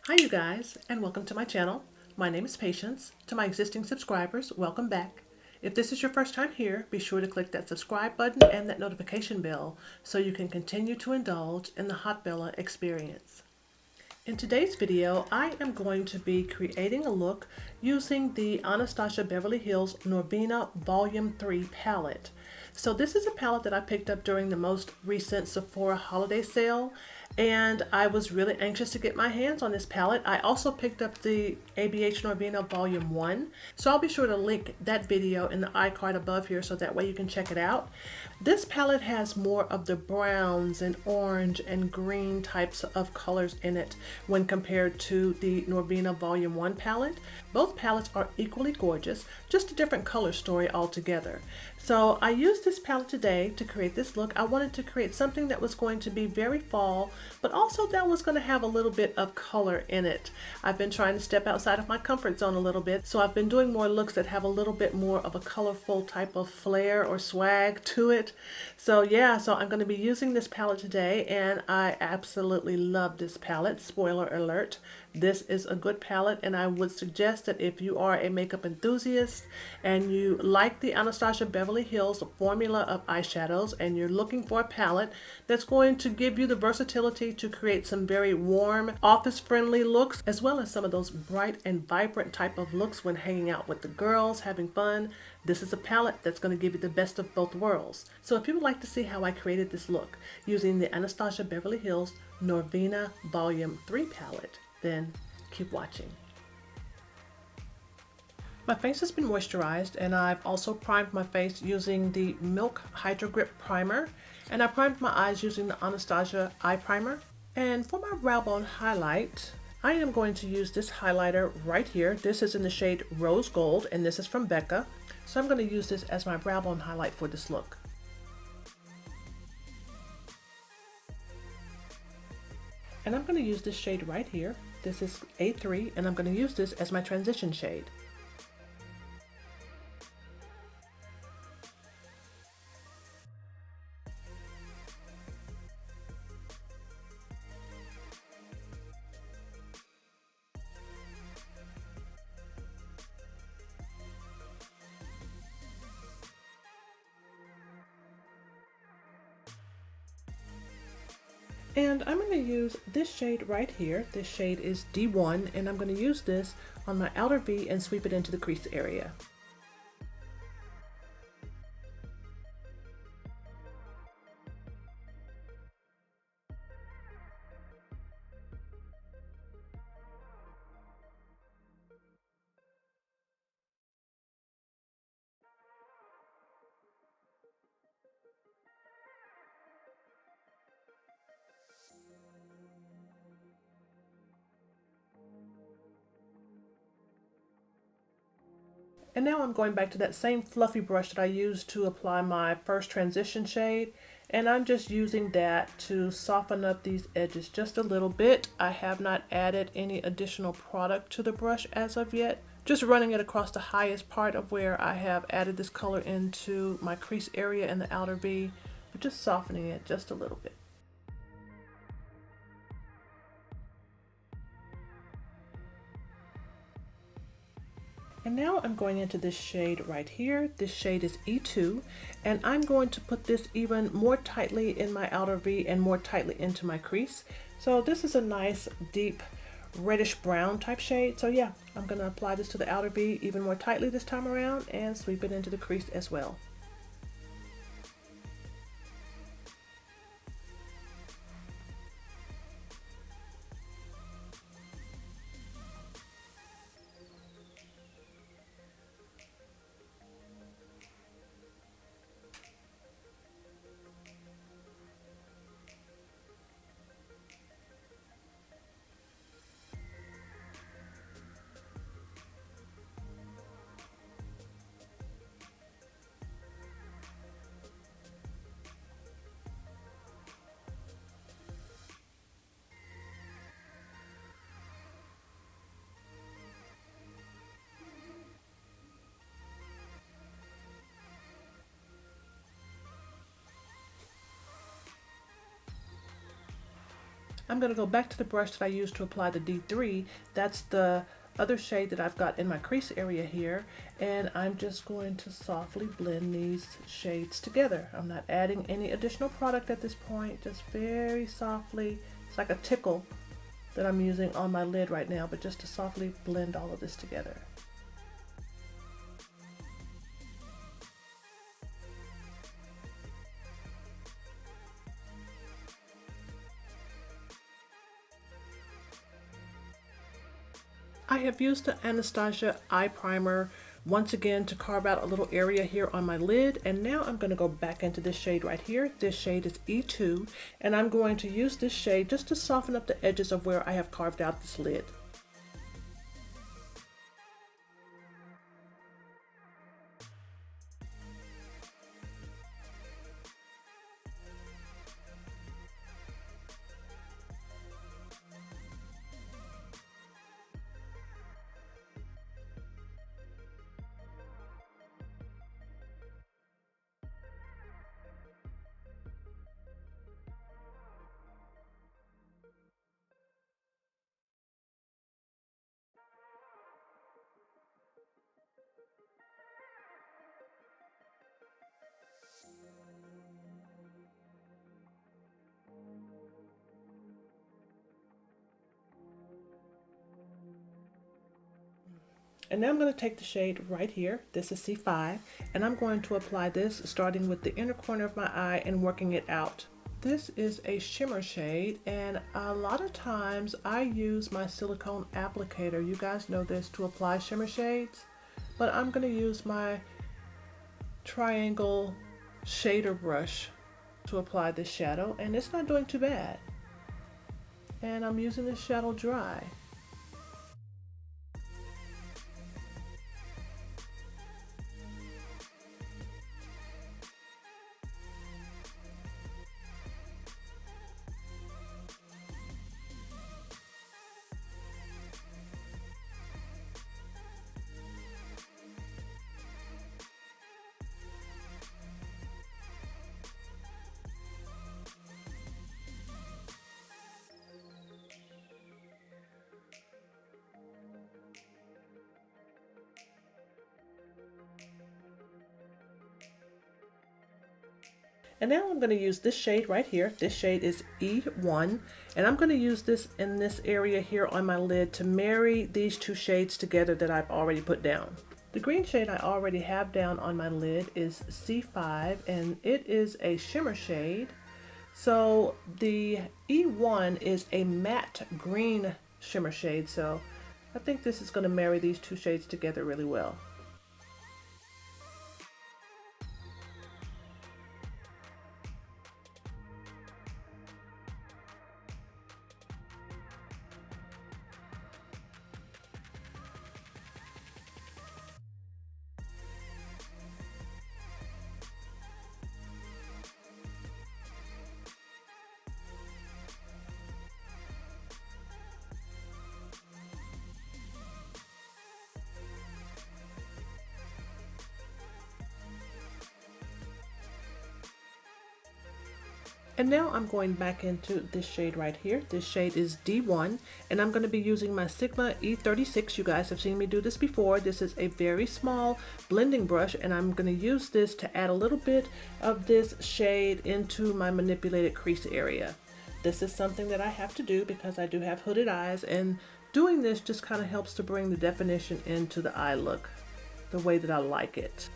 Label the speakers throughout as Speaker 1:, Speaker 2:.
Speaker 1: Hi you guys, and welcome to my channel. My name is Patience. To my existing subscribers, welcome back. If this is your first time here, be sure to click that subscribe button and that notification bell so you can continue to indulge in the Haute Bella experience. In today's video, I am going to be creating a look using the Anastasia Beverly Hills Norvina Volume 3 palette. So this is a palette that I picked up during the most recent Sephora holiday sale, and I was really anxious to get my hands on this palette. I also picked up the ABH Norvina Volume 1, so I'll be sure to link that video in the iCard above here so that way you can check it out. This palette has more of the browns and orange and green types of colors in it when compared to the Norvina Volume 1 palette. Both palettes are equally gorgeous, just a different color story altogether. So I used this palette today to create this look. I wanted to create something that was going to be very fall, but also that was going to have a little bit of color in it. I've been trying to step outside of my comfort zone a little bit, so I've been doing more looks that have a little bit more of a colorful type of flair or swag to it. So yeah, so I'm going to be using this palette today, and I absolutely love this palette. Spoiler alert. This is a good palette, and I would suggest that if you are a makeup enthusiast and you like the Anastasia Beverly Hills formula of eyeshadows and you're looking for a palette that's going to give you the versatility to create some very warm, office-friendly looks, as well as some of those bright and vibrant type of looks when hanging out with the girls, having fun, this is a palette that's going to give you the best of both worlds. So if you would like to see how I created this look using the Anastasia Beverly Hills Norvina Volume 3 palette, then keep watching. My face has been moisturized, and I've also primed my face using the Milk Hydro Grip Primer, and I primed my eyes using the Anastasia Eye Primer. And for my brow bone highlight, I am going to use this highlighter right here. This is in the shade Rose Gold, and this is from Becca. So I'm going to use this as my brow bone highlight for this look. And I'm going to use this shade right here. This is A3, and I'm going to use this as my transition shade. And I'm going to use this shade right here. This shade is D1, and I'm going to use this on my outer V and sweep it into the crease area. And now I'm going back to that same fluffy brush that I used to apply my first transition shade, and I'm just using that to soften up these edges just a little bit. I have not added any additional product to the brush as of yet. Just running it across the highest part of where I have added this color into my crease area in the outer V, but just softening it just a little bit. And now I'm going into this shade right here. This shade is E2, and I'm going to put this even more tightly in my outer V and more tightly into my crease. So this is a nice deep reddish brown type shade. So yeah, I'm going to apply this to the outer V even more tightly this time around and sweep it into the crease as well. I'm going to go back to the brush that I used to apply the D3. That's the other shade that I've got in my crease area here, and I'm just going to softly blend these shades together. I'm not adding any additional product at this point, just very softly. It's like a tickle that I'm using on my lid right now, but just to softly blend all of this together. I have used the Anastasia eye primer once again to carve out a little area here on my lid, and now I'm going to go back into this shade right here. This shade is E2, and I'm going to use this shade just to soften up the edges of where I have carved out this lid. And now I'm going to take the shade right here, this is C5, and I'm going to apply this starting with the inner corner of my eye and working it out. This is a shimmer shade, and a lot of times I use my silicone applicator, you guys know this, to apply shimmer shades, but I'm going to use my triangle shader brush to apply this shadow, and it's not doing too bad. And I'm using this shadow dry. And now I'm going to use this shade right here. This shade is E1, and I'm going to use this in this area here on my lid to marry these two shades together that I've already put down. The green shade I already have down on my lid is C5, and it is a shimmer shade. So the E1 is a matte green shimmer shade, so I think this is going to marry these two shades together really well. And now I'm going back into this shade right here. This shade is D1, and I'm going to be using my Sigma E36. You guys have seen me do this before. This is a very small blending brush, and I'm going to use this to add a little bit of this shade into my manipulated crease area. This is something that I have to do because I do have hooded eyes, and doing this just kind of helps to bring the definition into the eye look the way that I like it.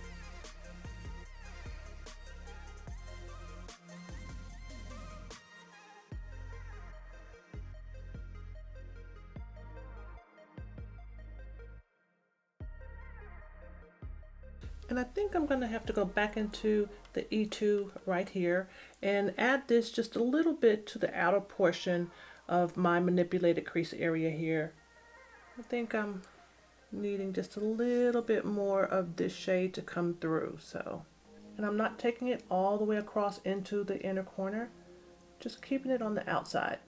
Speaker 1: And I think I'm going to have to go back into the E2 right here and add this just a little bit to the outer portion of my manipulated crease area here. I think I'm needing just a little bit more of this shade to come through. And I'm not taking it all the way across into the inner corner, just keeping it on the outside.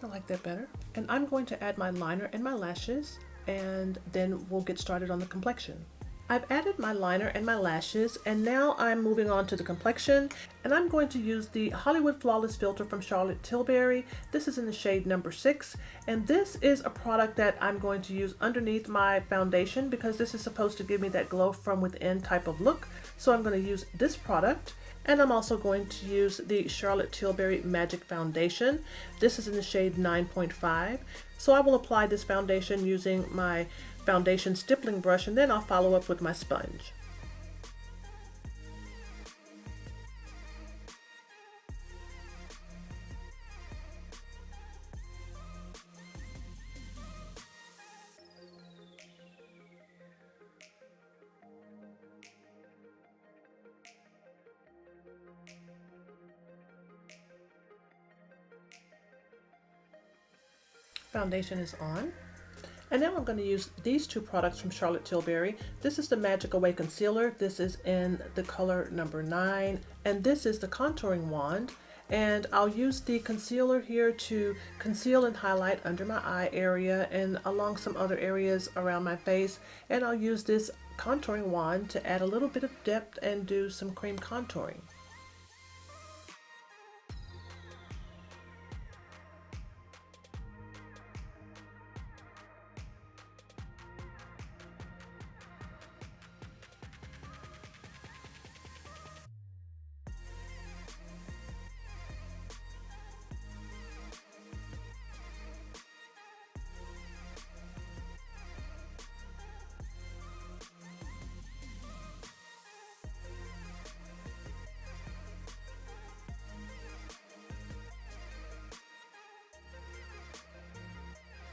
Speaker 1: I like that better. And I'm going to add my liner and my lashes, and then we'll get started on the complexion. I've added my liner and my lashes, and now I'm moving on to the complexion, and I'm going to use the Hollywood Flawless filter from Charlotte Tilbury. This is in the shade number 6, and this is a product that I'm going to use underneath my foundation because this is supposed to give me that glow from within type of look. So I'm going to use this product, and I'm also going to use the Charlotte Tilbury Magic Foundation. This is in the shade 9.5. So I will apply this foundation using my foundation stippling brush, and then I'll follow up with my sponge. Foundation is on. And now I'm going to use these two products from Charlotte Tilbury. This is the Magic Away Concealer. This is in the color number 9. And this is the contouring wand. And I'll use the concealer here to conceal and highlight under my eye area and along some other areas around my face. And I'll use this contouring wand to add a little bit of depth and do some cream contouring.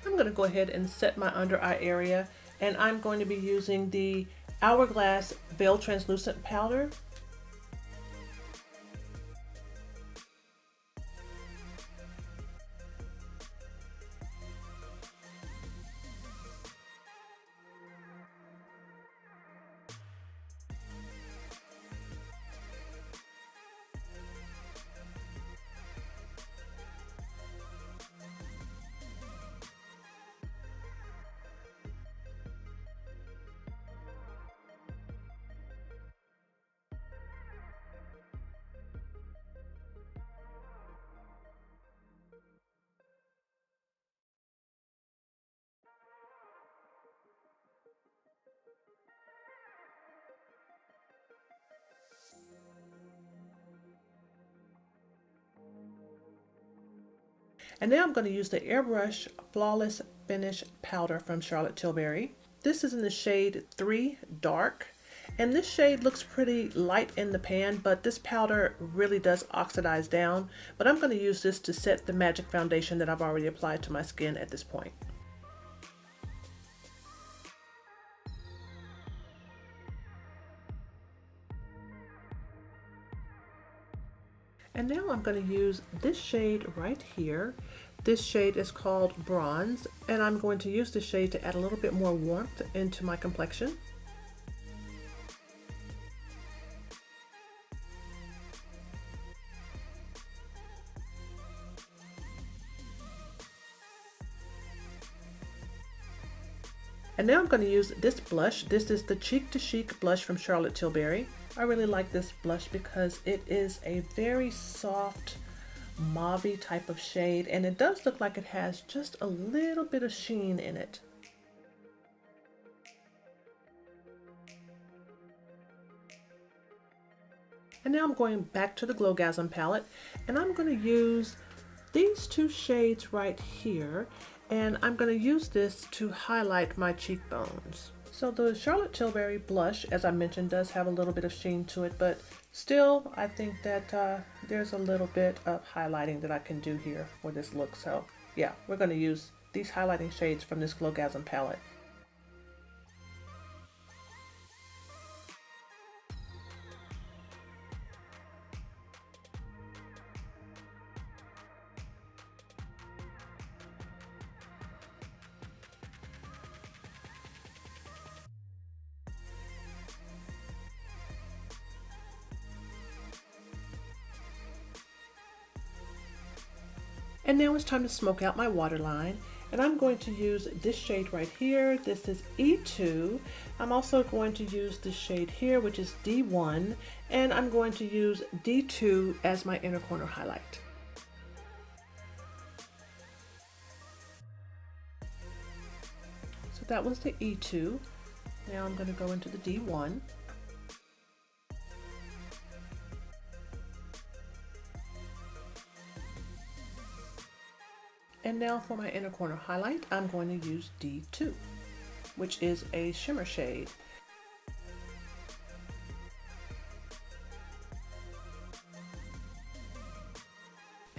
Speaker 1: I'm going to go ahead and set my under eye area, and I'm going to be using the Hourglass Veil Translucent Powder. And now I'm going to use the Airbrush Flawless Finish Powder from Charlotte Tilbury. This is in the shade 3 Dark. And this shade looks pretty light in the pan, but this powder really does oxidize down. But I'm going to use this to set the Magic Foundation that I've already applied to my skin at this point. And now I'm going to use this shade right here. This shade is called Bronze, and I'm going to use this shade to add a little bit more warmth into my complexion. And now I'm going to use this blush. This is the Cheek to Chic blush from Charlotte Tilbury. I really like this blush because it is a very soft mauve type of shade, and it does look like it has just a little bit of sheen in it. And now I'm going back to the Glowgasm palette, and I'm going to use these two shades right here, and I'm going to use this to highlight my cheekbones. So the Charlotte Tilbury blush, as I mentioned, does have a little bit of sheen to it, but still I think that there's a little bit of highlighting that I can do here for this look. So yeah, we're going to use these highlighting shades from this Glowgasm palette. And now it's time to smoke out my waterline. And I'm going to use this shade right here. This is E2. I'm also going to use this shade here, which is D1, and I'm going to use D2 as my inner corner highlight. So that was the E2. Now I'm going to go into the D1. And now for my inner corner highlight, I'm going to use D2, which is a shimmer shade.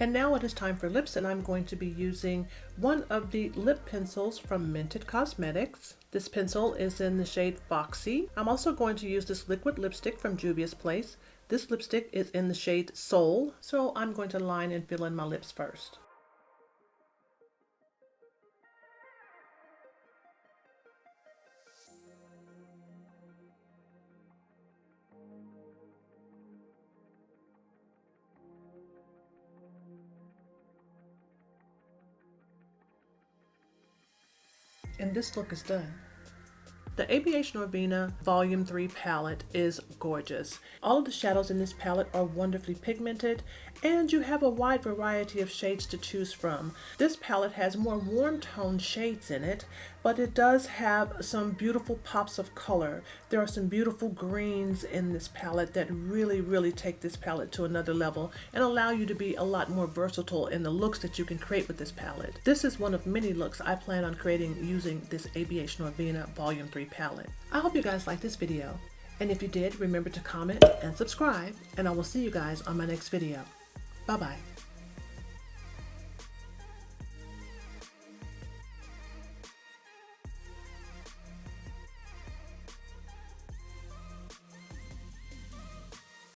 Speaker 1: And now it is time for lips, and I'm going to be using one of the lip pencils from Mented Cosmetics. This pencil is in the shade Foxy. I'm also going to use this liquid lipstick from Juvia's Place. This lipstick is in the shade Soul, so I'm going to line and fill in my lips first. And this look is done. The ABH Norvina Volume 3 palette is gorgeous. All of the shadows in this palette are wonderfully pigmented, and you have a wide variety of shades to choose from. This palette has more warm toned shades in it, but it does have some beautiful pops of color. There are some beautiful greens in this palette that really take this palette to another level and allow you to be a lot more versatile in the looks that you can create with this palette. This is one of many looks I plan on creating using this ABH Norvina Volume 3 palette. I hope you guys liked this video, and if you did, remember to comment and subscribe, and I will see you guys on my next video. Bye bye.